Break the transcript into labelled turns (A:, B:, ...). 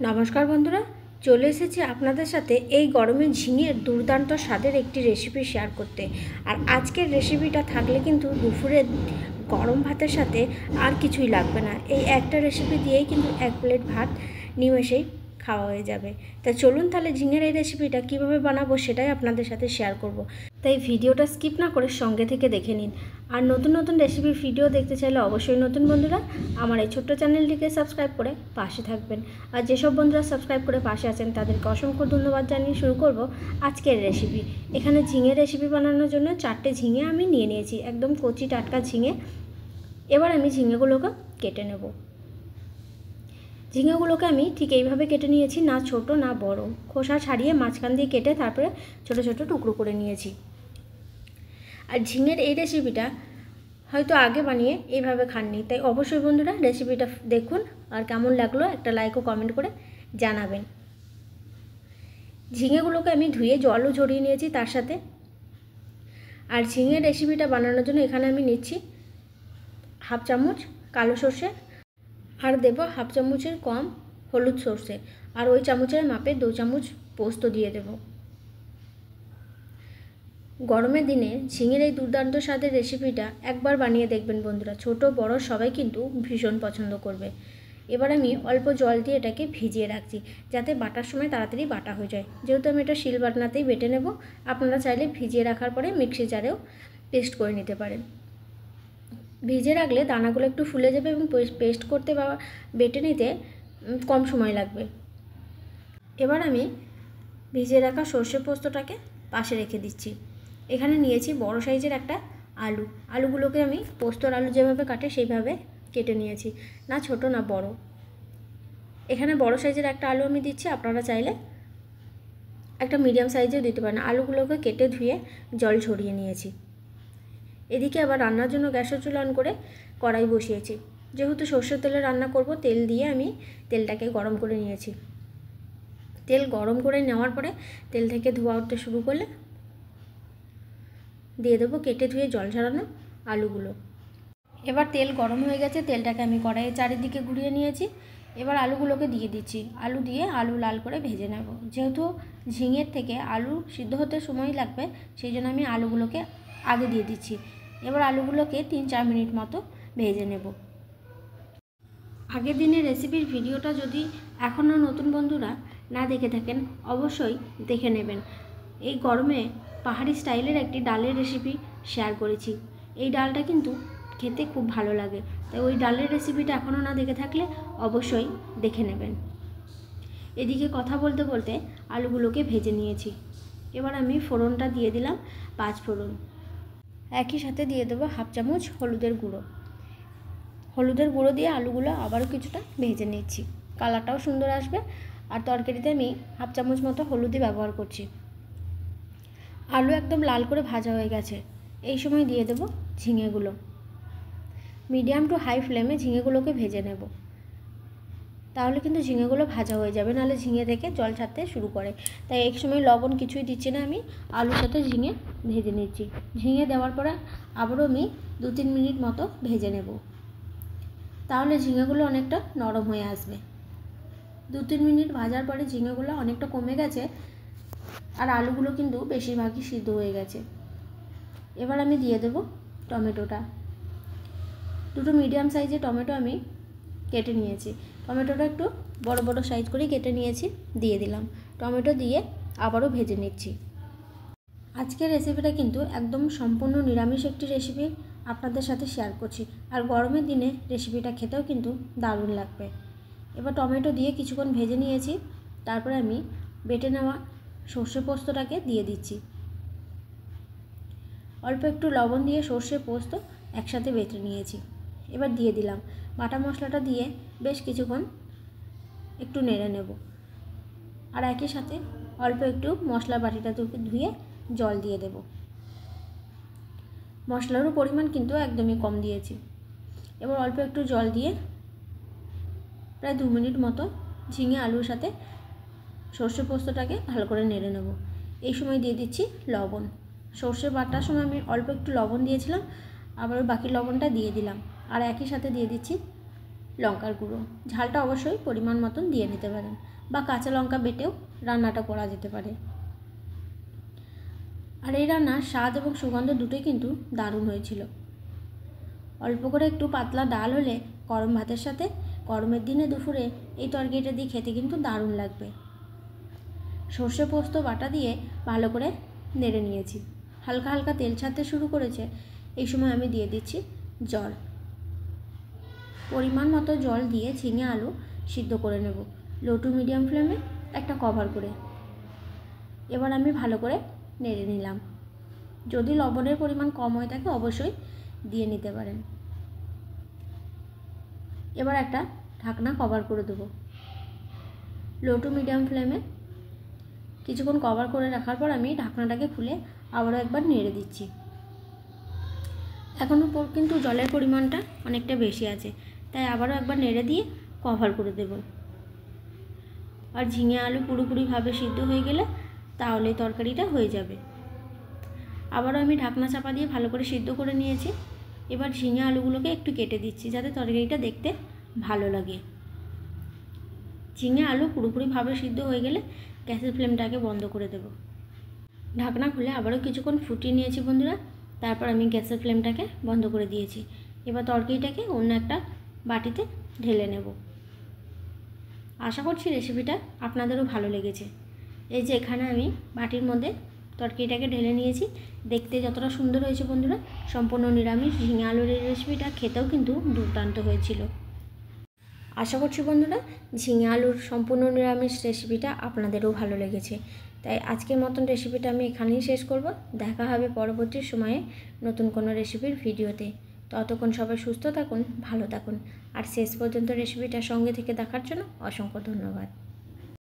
A: নমস্কার বন্ধুরা, চলে এসেছি আপনাদের সাথে এই গরমে ঝিঙের দুর্দান্ত স্বাদের একটি রেসিপি শেয়ার করতে। আর আজকের রেসিপিটা থাকলে কিন্তু দুপুরে গরম ভাতের সাথে আর কিছুই লাগবে না। এই একটা রেসিপি দিয়েই কিন্তু এক প্লেট ভাত নিমেষেই খাওয়া হয়ে যাবে। তা চলুন তাহলে ঝিঙের এই রেসিপিটা কীভাবে বানাবো সেটাই আপনাদের সাথে শেয়ার করব। তাই ভিডিওটা স্কিপ না করে সঙ্গে থেকে দেখে নিন। আর নতুন নতুন রেসিপির ভিডিও দেখতে চাইলে অবশ্যই নতুন বন্ধুরা আমার এই ছোট্ট চ্যানেলটিকে সাবস্ক্রাইব করে পাশে থাকবেন। আর যেসব বন্ধুরা সাবস্ক্রাইব করে পাশে আছেন তাদেরকে অসংখ্য ধন্যবাদ জানিয়ে শুরু করব আজকের রেসিপি। এখানে ঝিঙের রেসিপি বানানোর জন্য 4টে ঝিঙে আমি নিয়ে নিয়েছি, একদম কচি টাটকা ঝিঙে। এবার আমি ঝিঙেগুলোকে কেটে নেব। ঝিঙেগুলোকে আমি ঠিক এইভাবে কেটে নিয়েছি, না ছোট না বড়, খোসা ছাড়িয়ে মাঝখান দিয়ে কেটে তারপরে ছোট ছোট টুকরো করে নিয়েছি। আর ঝিঙের এই রেসিপিটা হয়তো আগে বানিয়ে এইভাবে খাননি, তাই অবশ্যই বন্ধুরা রেসিপিটা দেখুন আর কেমন লাগলো একটা লাইক ও কমেন্ট করে জানাবেন। ঝিঙেগুলোকে আমি ধুয়ে জলও ঝরিয়ে নিয়েছি তার সাথে। আর ঝিঙের রেসিপিটা বানানোর জন্য এখানে আমি নিচ্ছি হাফ চামচ কালো সর্ষে, আর দেব হাফ চামচের কম হলুদ সর্ষে, আর ওই চামচের মাপে 2 চামচ পোস্ত দিয়ে দেব। গরমের দিনে ঝিঙের এই দুর্দান্ত স্বাদের রেসিপিটা একবার বানিয়ে দেখবেন বন্ধুরা, ছোট বড় সবাই কিন্তু ভীষণ পছন্দ করবে। এবার আমি অল্প জল দিয়ে এটাকে ভিজিয়ে রাখছি যাতে বাটার সময় তাড়াতাড়ি বাটা হয়ে যায়। যেহেতু আমি এটা শিল বাটনাতেই বেটে নেব, আপনারা চাইলে ভিজিয়ে রাখার পরে মিক্সি জারেও পেস্ট করে নিতে পারেন। ভিজে রাখলে দানাগুলো একটু ফুলে যাবে এবং পেস্ট করতে বা বেটে নিতে কম সময় লাগবে। এবার আমি ভিজিয়ে রাখা সর্ষে পোস্তটাকে পাশে রেখে দিচ্ছি। এখানে নিয়েছি বড় সাইজের একটা আলুগুলোকে আমি পোস্তর আলু যেভাবে কাটে সেইভাবে কেটে নিয়েছি, না ছোট না বড়। এখানে বড় সাইজের একটা আলু আমি দিচ্ছি, আপনারা চাইলে একটা মিডিয়াম সাইজেও দিতে পারেন। আলুগুলোকে কেটে ধুয়ে জল ছড়িয়ে নিয়েছি। এদিকে আবার রান্নার জন্য গ্যাসের চুলা অন করে কড়াই বসিয়েছি। যেহেতু সর্ষের তেলে রান্না করব, তেল দিয়ে আমি তেলটাকে গরম করে নিয়েছি। তেল গরম করে নেওয়ার পরে তেল থেকে ধোঁয়া উঠতে শুরু করলে দিয়ে দেবো কেটে ধুয়ে জল ঝরানো আলুগুলো। এবার তেল গরম হয়ে গেছে, তেলটাকে আমি কড়াইয়ের চারিদিকে ঘুরিয়ে নিয়েছি। এবার আলুগুলোকে দিয়ে দিচ্ছি। আলু দিয়ে আলু লাল করে ভেজে নেব। যেহেতু ঝিঙের থেকে আলু সিদ্ধ হতে সময় লাগবে, সেই জন্য আমি আলুগুলোকে আগে দিয়ে দিচ্ছি। এবার আলুগুলোকে 3-4 মিনিট মতো ভেজে নেব। আগের দিনের রেসিপির ভিডিওটা যদি এখনও নতুন বন্ধুরা না দেখে থাকেন অবশ্যই দেখে নেবেন। এই গরমে পাহাড়ি স্টাইলের একটি ডালের রেসিপি শেয়ার করেছি। এই ডালটা কিন্তু খেতে খুব ভালো লাগে, তাই ওই ডালের রেসিপিটা এখনও না দেখে থাকলে অবশ্যই দেখে নেবেন। এদিকে কথা বলতে বলতে আলুগুলোকে ভেজে নিয়েছি। এবার আমি ফোড়নটা দিয়ে দিলাম 5 ফোড়ন। একই সাথে দিয়ে দেবো হাফ চামচ হলুদের গুঁড়ো। হলুদের গুঁড়ো দিয়ে আলুগুলো আবারও কিছুটা ভেজে নিচ্ছি, কালারটাও সুন্দর আসবে। আর তরকারিতে আমি হাফ চামচ মতো হলুদই ব্যবহার করছি। আলু একদম লাল করে ভাজা হয়ে গেছে, এই সময় দিয়ে দেব ঝিঙেগুলো। মিডিয়াম টু হাই ফ্লেমে ঝিঙেগুলোকে ভেজে নেব, তাহলে কিন্তু ঝিঙেগুলো ভাজা হয়ে যাবে, নাহলে ঝিঙে থেকে জল ছাড়তে শুরু করে। তাই এক সময় লবণ কিছুই দিচ্ছি না, আমি আলুর সাথে ঝিঙে ভেজে নিচ্ছি। ঝিঙে দেওয়ার পরে আবারও আমি 2-3 মিনিট মতো ভেজে নেব, তাহলে ঝিঙেগুলো অনেকটা নরম হয়ে আসবে। 2-3 মিনিট ভাজার পরে ঝিঙেগুলো অনেকটা কমে গেছে, আর আলুগুলো কিন্তু বেশিরভাগই সিদ্ধ হয়ে গেছে। এবার আমি দিয়ে দেব টমেটোটা। 2টো মিডিয়াম সাইজের টমেটো আমি কেটে নিয়েছি। টমেটোটা একটু বড় বড় সাইজ করে কেটে নিয়েছি, দিয়ে দিলাম। টমেটো দিয়ে আবারও ভেজে নিচ্ছি। আজকের রেসিপিটা কিন্তু একদম সম্পূর্ণ নিরামিষ একটি রেসিপি আপনাদের সাথে শেয়ার করছি। আর গরমের দিনে রেসিপিটা খেতেও কিন্তু দারুণ লাগবে। এবার টমেটো দিয়ে কিছুক্ষণ ভেজে নিয়েছি, তারপরে আমি বেটে নেওয়া সর্ষে পোস্তটাকে দিয়ে দিচ্ছি। অল্প একটু লবণ দিয়ে সর্ষে পোস্ত একসাথে বেটে নিয়েছি। এবার দিয়ে দিলাম বাটা মশলাটা, দিয়ে বেশ কিছুক্ষণ একটু নেড়ে নেব। আর একই সাথে অল্প একটু মশলা বাটিটা ধুয়ে জল দিয়ে দেব। মশলারও পরিমাণ কিন্তু একদমই কম দিয়েছি। এবার অল্প একটু জল দিয়ে প্রায় 2 মিনিট মতো ঝিঙে আলুর সাথে সর্ষে পোস্তটাকে ভালো করে নেড়ে নেব। এই সময় দিয়ে দিচ্ছি লবণ। সর্ষে বাটার সময় আমি অল্প একটু লবণ দিয়েছিলাম, আবার বাকি লবণটা দিয়ে দিলাম। আর একই সাথে দিয়ে দিচ্ছি লঙ্কার গুঁড়ো। ঝালটা অবশ্যই পরিমাণ মতন দিয়ে নিতে পারেন, বা কাঁচা লঙ্কা বেটেও রান্নাটা করা যেতে পারে। আর এই রান্নার স্বাদ এবং সুগন্ধ দুটোই কিন্তু দারুণ হয়েছিল। অল্প করে একটু পাতলা ডাল হলে গরম ভাতের সাথে গরমের দিনে দুপুরে এই তরকারিটা দিয়ে খেতে কিন্তু দারুণ লাগবে। সর্ষে পোস্ত বাটা দিয়ে ভালো করে নেড়ে নিয়েছি। হালকা হালকা তেল ছাড়তে শুরু করেছে। এই সময় আমি দিয়ে দিচ্ছি জল। পরিমাণ মতো জল দিয়ে ঝিঙে আলু সিদ্ধ করে নেব লো টু মিডিয়াম ফ্লেমে একটা কভার করে। এবার আমি ভালো করে নেড়ে নিলাম। যদি লবণের পরিমাণ কম হয়ে থাকে অবশ্যই দিয়ে নিতে পারেন। এবার একটা ঢাকনা কভার করে দেবো লো টু মিডিয়াম ফ্লেমে। কিছুক্ষণ কভার করে রাখার পর আমি ঢাকনাটাকে খুলে আবারও একবার নেড়ে দিচ্ছি। এখনও কিন্তু জলের পরিমাণটা অনেকটা বেশি আছে, তাই আবারও একবার নেড়ে দিয়ে কভার করে দেব। আর ঝিঙে আলু পুরোপুরিভাবে সিদ্ধ হয়ে গেলে তাহলে তরকারিটা হয়ে যাবে। আবারও আমি ঢাকনা চাপা দিয়ে ভালো করে সিদ্ধ করে নিয়েছি। এবার ঝিঙে আলুগুলোকে একটু কেটে দিচ্ছি যাতে তরকারিটা দেখতে ভালো লাগে। ঝিঙে আলু পুরোপুরিভাবে সিদ্ধ হয়ে গেলে গ্যাসের ফ্লেমটাকে বন্ধ করে দেব। ঢাকনা খুলে আবারও কিছুক্ষণ ফুটিয়ে নিয়েছি বন্ধুরা। তারপর আমি গ্যাসের ফ্লেমটাকে বন্ধ করে দিয়েছি। এবার তরকারিটাকে অন্য একটা বাটিতে ঢেলে নেব। আশা করছি রেসিপিটা আপনাদেরও ভালো লেগেছে। এই যে এখানে আমি বাটির মধ্যে তরকারিটাকে ঢেলে নিয়েছি। দেখতে যতটা সুন্দর হয়েছে বন্ধুরা, সম্পূর্ণ নিরামিষ ঝিঙে আলুর এই রেসিপিটা খেতেও কিন্তু দুর্দান্ত হয়েছিল। আশা করছি বন্ধুরা ঝিঙে আলুর সম্পূর্ণ নিরামিষ রেসিপিটা আপনাদেরও ভালো লেগেছে। তাই আজকের মতন রেসিপিটা আমি এখানেই শেষ করব। দেখা হবে পরবর্তী সময়ে নতুন কোনো রেসিপির ভিডিওতে। ততক্ষণ সবাই সুস্থ থাকুন, ভালো থাকুন। আর শেষ পর্যন্ত রেসিপিটার সঙ্গে থেকে দেখার জন্য অসংখ্য ধন্যবাদ।